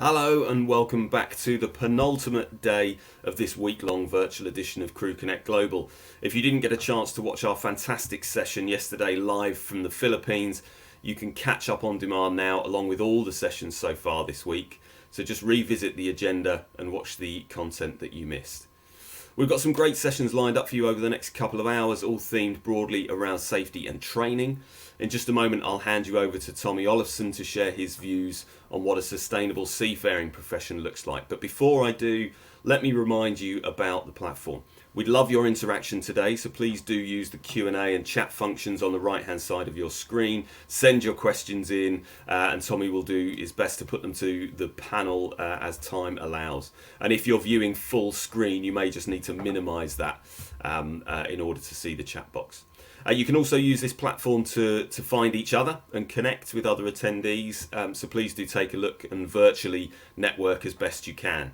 Hello and welcome back to the penultimate day of this week-long virtual edition of CREWCONNECT Global. If you didn't get a chance to watch our fantastic session yesterday live from the Philippines, you can catch up on demand now along with all the sessions so far this week. So just revisit the agenda and watch the content that you missed. We've got some great sessions lined up for you over the next couple of hours, all themed broadly around safety and training. In just a moment, I'll hand you over to Tommy Olofsson to share his views on what a sustainable seafaring profession looks like. But before I do, let me remind you about the platform. We'd love your interaction today, so please do use the Q&A and chat functions on the right-hand side of your screen. Send your questions in, and Tommy will do his best to put them to the panel as time allows. And if you're viewing full screen, you may just need to minimize that in order to see the chat box. You can also use this platform to find each other and connect with other attendees, so please do take a look and virtually network as best you can.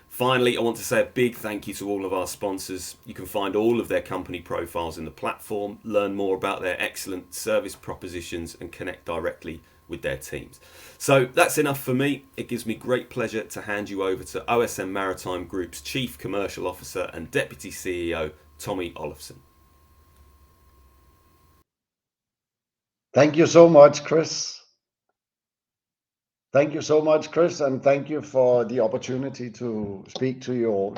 Finally, I want to say a big thank you to all of our sponsors. You can find all of their company profiles in the platform, learn more about their excellent service propositions and connect directly with their teams. So that's enough for me. It gives me great pleasure to hand you over to OSM Maritime Group's Chief Commercial Officer and Deputy CEO, Tommy Olofsson. Thank you so much, Chris. Thank you so much, Chris, and thank you for the opportunity to speak to you all.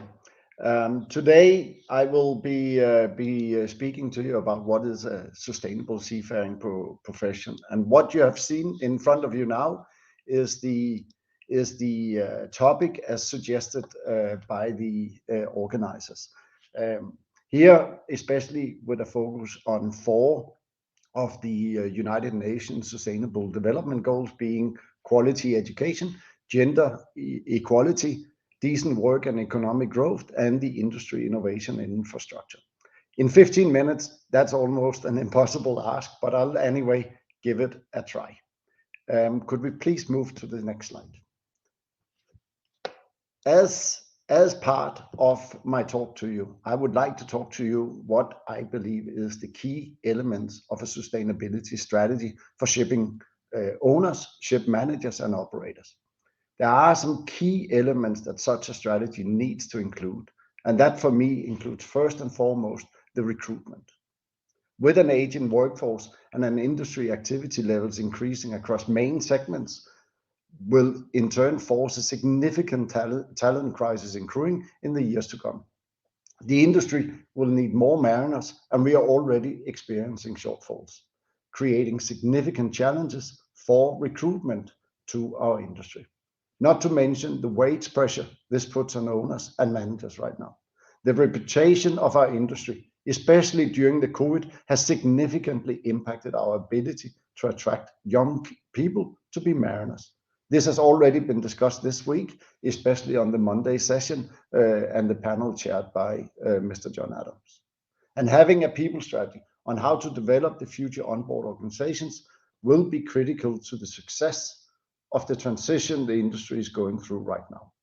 Today, I will be speaking to you about what is a sustainable seafaring profession. And what you have seen in front of you now is the topic as suggested by the organizers. Here, especially with a focus on 4 of the United Nations Sustainable Development Goals, being quality education, gender equality, decent work and economic growth, and the industry innovation and infrastructure. In 15 minutes, that's almost an impossible ask, but I'll anyway give it a try. Could we please move to the next slide? As part of my talk to you, I would like to talk to you what I believe is the key elements of a sustainability strategy for shipping owners, ship managers, and operators. There are some key elements that such a strategy needs to include, and that for me includes first and foremost the recruitment. With an aging workforce and an industry activity levels increasing across main segments, will in turn force a significant talent crisis in crewing in the years to come. The industry will need more mariners, and we are already experiencing shortfalls, creating significant challenges for recruitment to our industry. Not to mention the wage pressure this puts on owners and managers right now. The reputation of our industry, especially during the COVID, has significantly impacted our ability to attract young people to be mariners. This has already been discussed this week, especially on the Monday session and the panel chaired by Mr. John Adams. And having a people strategy on how to develop the future onboard organizations will be critical to the success of the transition the industry is going through right now.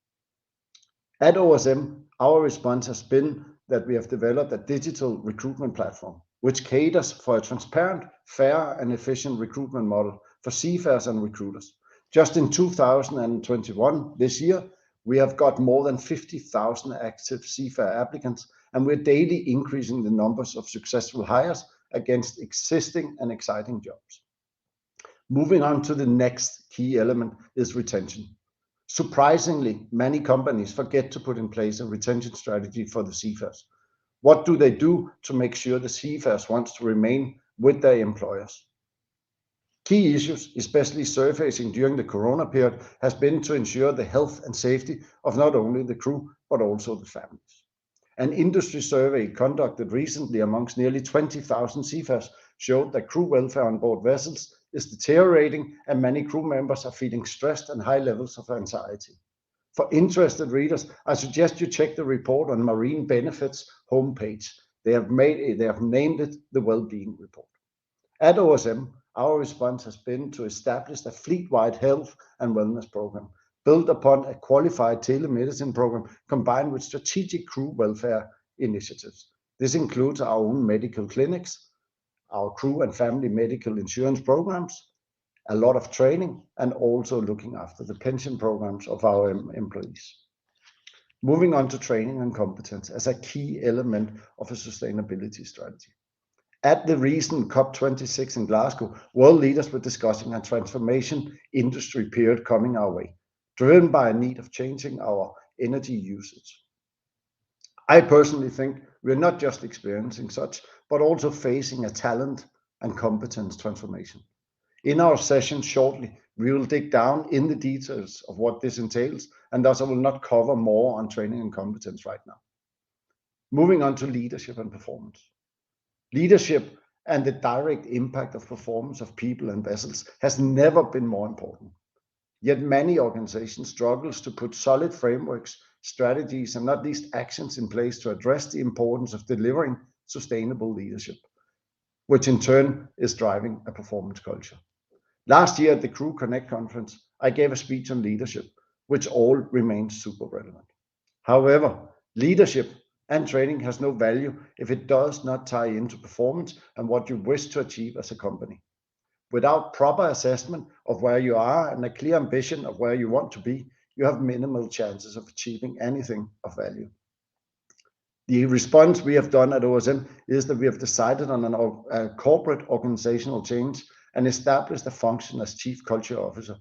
At OSM, our response has been that we have developed a digital recruitment platform, which caters for a transparent, fair, and efficient recruitment model for seafarers and recruiters. Just in 2021, this year, we have got more than 50,000 active seafarer applicants, and we're daily increasing the numbers of successful hires against existing and exciting jobs. Moving on to the next key element is retention. Surprisingly, many companies forget to put in place a retention strategy for the seafarers. What do they do to make sure the seafarers want to remain with their employers? Key issues, especially surfacing during the Corona period, has been to ensure the health and safety of not only the crew, but also the families. An industry survey conducted recently amongst nearly 20,000 seafarers showed that crew welfare on board vessels is deteriorating, and many crew members are feeling stressed and high levels of anxiety. For interested readers, I suggest you check the report on Marine Benefits homepage. They have named it the Wellbeing Report. At OSM, our response has been to establish a fleet-wide health and wellness program built upon a qualified telemedicine program combined with strategic crew welfare initiatives. This includes our own medical clinics, our crew and family medical insurance programs, a lot of training, and also looking after the pension programs of our employees. Moving on to training and competence as a key element of a sustainability strategy. At the recent COP26 in Glasgow, world leaders were discussing a transformation industry period coming our way, driven by a need of changing our energy usage. I personally think we're not just experiencing such, but also facing a talent and competence transformation. In our session shortly, we will dig down in the details of what this entails, and thus I will not cover more on training and competence right now. Moving on to leadership and performance. Leadership and the direct impact of performance of people and vessels has never been more important. Yet many organizations struggle to put solid frameworks, strategies, and not least actions in place to address the importance of delivering sustainable leadership, which in turn is driving a performance culture. Last year at the CREWCONNECT conference, I gave a speech on leadership, which all remains super relevant. However, leadership and training has no value if it does not tie into performance and what you wish to achieve as a company. Without proper assessment of where you are and a clear ambition of where you want to be, you have minimal chances of achieving anything of value. The response we have done at OSM is that we have decided on a corporate organizational change and established a function as Chief Culture Officer.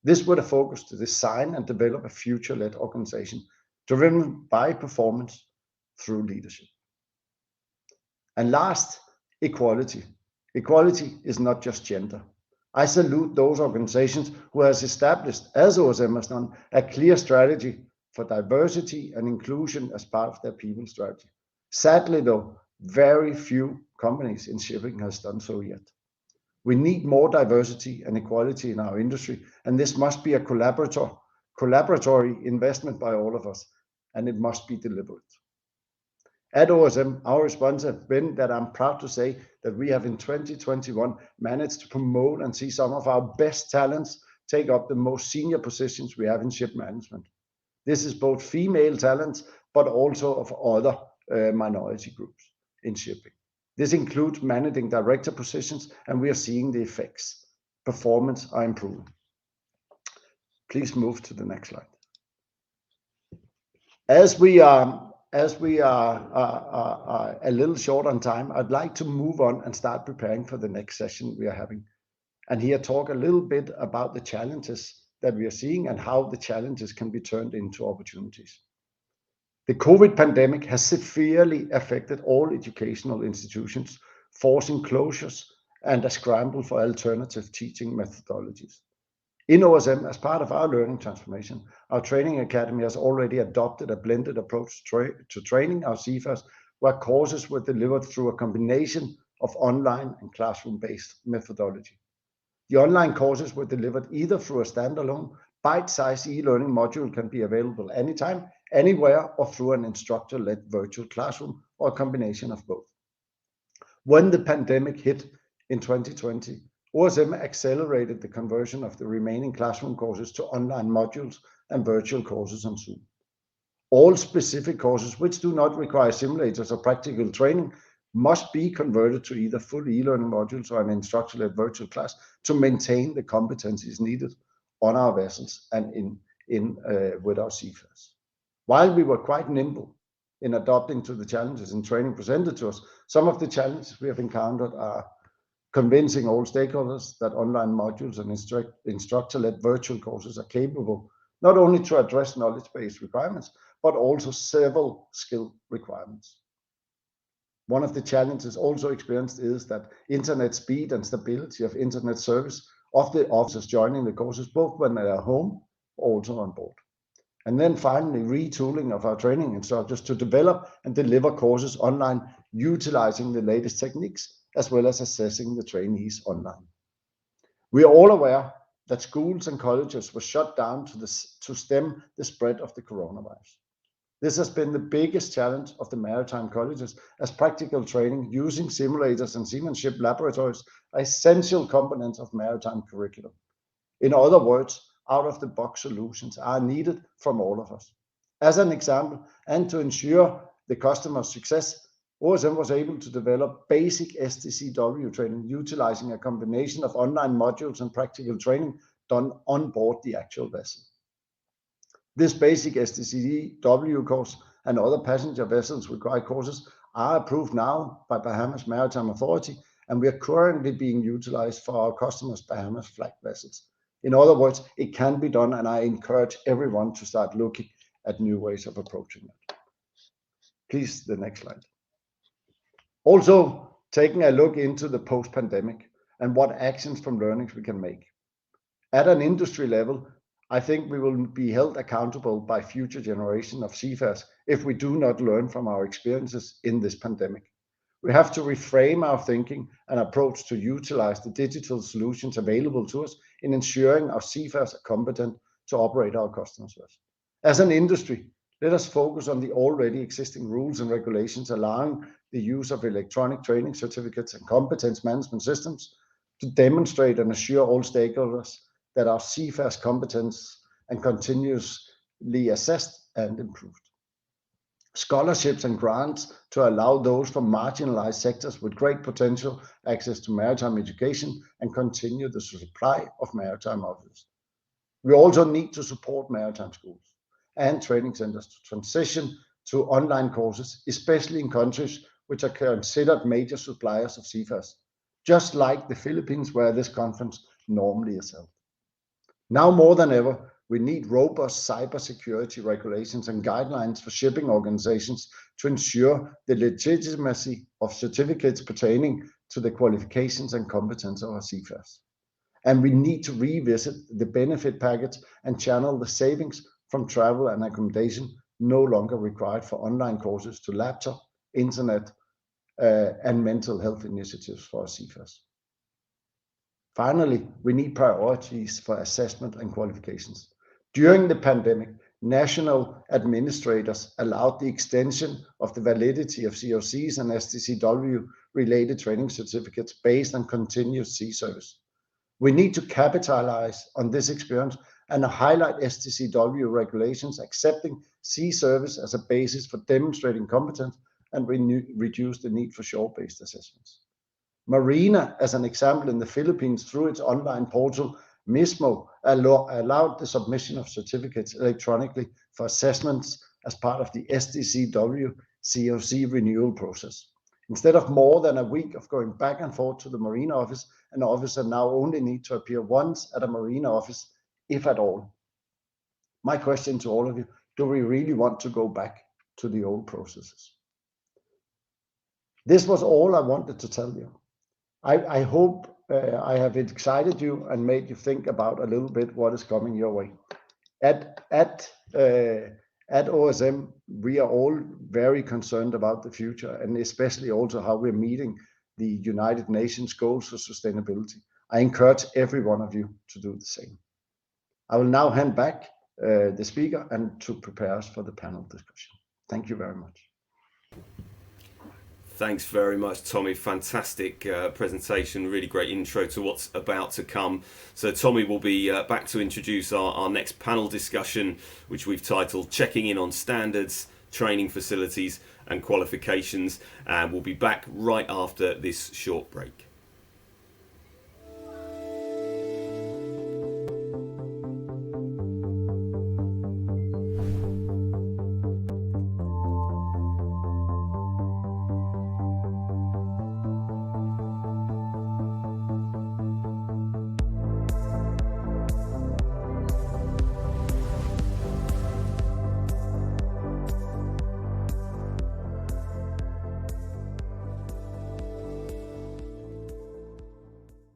This with a focus to design and develop a future-led organization driven by performance through leadership. And last, equality. Equality is not just gender. I salute those organizations who has established, as OSM has done, a clear strategy for diversity and inclusion as part of their people strategy. Sadly though, very few companies in shipping has done so yet. We need more diversity and equality in our industry, and this must be a collaboratory investment by all of us, and it must be deliberate. At OSM, our response has been that I'm proud to say that we have in 2021 managed to promote and see some of our best talents take up the most senior positions we have in ship management. This is both female talents, but also of other minority groups in shipping. This includes managing director positions, and we are seeing the effects. Performance are improving. Please move to the next slide. As we are a little short on time, I'd like to move on and start preparing for the next session we are having, and here talk a little bit about the challenges that we are seeing and how the challenges can be turned into opportunities. The COVID pandemic has severely affected all educational institutions, forcing closures and a scramble for alternative teaching methodologies. In OSM, as part of our learning transformation, our training academy has already adopted a blended approach to training our seafarers, where courses were delivered through a combination of online and classroom-based methodology. The online courses were delivered either through a standalone, bite-sized e-learning module can be available anytime, anywhere, or through an instructor-led virtual classroom, or a combination of both. When the pandemic hit in 2020, OSM accelerated the conversion of the remaining classroom courses to online modules and virtual courses on Zoom. All specific courses which do not require simulators or practical training must be converted to either full e-learning modules or an instructor-led virtual class to maintain the competencies needed on our vessels and with our seafarers. While we were quite nimble in adapting to the challenges and training presented to us, some of the challenges we have encountered are convincing all stakeholders that online modules and instructor-led virtual courses are capable not only to address knowledge-based requirements, but also several skill requirements. One of the challenges also experienced is that internet speed and stability of internet service of the officers joining the courses, both when they are home, also on board. And then finally, retooling of our training instructors to develop and deliver courses online, utilizing the latest techniques, as well as assessing the trainees online. We are all aware that schools and colleges were shut down to stem the spread of the coronavirus. This has been the biggest challenge of the maritime colleges, as practical training using simulators and seamanship laboratories are essential components of maritime curriculum. In other words, out-of-the-box solutions are needed from all of us. As an example, and to ensure the customer success, OSM was able to develop basic STCW training utilizing a combination of online modules and practical training done on board the actual vessel. This basic STCW course and other passenger vessels required courses are approved now by Bahamas Maritime Authority, and we are currently being utilized for our customers' Bahamas flag vessels. In other words, it can be done, and I encourage everyone to start looking at new ways of approaching it. Please, the next slide. Also, taking a look into the post-pandemic and what actions from learnings we can make. At an industry level, I think we will be held accountable by future generation of seafarers if we do not learn from our experiences in this pandemic. We have to reframe our thinking and approach to utilize the digital solutions available to us in ensuring our seafarers are competent to operate our customers' vessels. As an industry, let us focus on the already existing rules and regulations allowing the use of electronic training certificates and competence management systems to demonstrate and assure all stakeholders that our seafarers' competence and continuously assessed and improved. Scholarships and grants to allow those from marginalized sectors with great potential access to maritime education and continue the supply of maritime officers. We also need to support maritime schools and training centers to transition to online courses, especially in countries which are considered major suppliers of seafarers, just like the Philippines, where this conference normally is held. Now more than ever, we need robust cybersecurity regulations and guidelines for shipping organizations to ensure the legitimacy of certificates pertaining to the qualifications and competence of our seafarers. And we need to revisit the benefit package and channel the savings from travel and accommodation no longer required for online courses to laptop, internet, and mental health initiatives for our seafarers. Finally, we need priorities for assessment and qualifications. During the pandemic, national administrators allowed the extension of the validity of COCs and STCW related training certificates based on continuous sea service. We need to capitalize on this experience and highlight STCW regulations accepting sea service as a basis for demonstrating competence and reduce the need for shore-based assessments. Marina, as an example, in the Philippines, through its online portal, MISMO, allowed the submission of certificates electronically for assessments as part of the STCW COC renewal process. Instead of more than a week of going back and forth to the Marina office, an officer now only needs to appear once at a Marina office, if at all. My question to all of you, do we really want to go back to the old processes? This was all I wanted to tell you. I hope I have excited you and made you think about a little bit what is coming your way. At OSM, we are all very concerned about the future and especially also how we're meeting the United Nations goals for sustainability. I encourage every one of you to do the same. I will now hand back the speaker and to prepare us for the panel discussion. Thank you very much. Thanks very much, Tommy. Fantastic presentation. Really great intro to what's about to come. So Tommy will be back to introduce our next panel discussion, which we've titled Checking in on Standards, Training Facilities and Qualifications. And we'll be back right after this short break.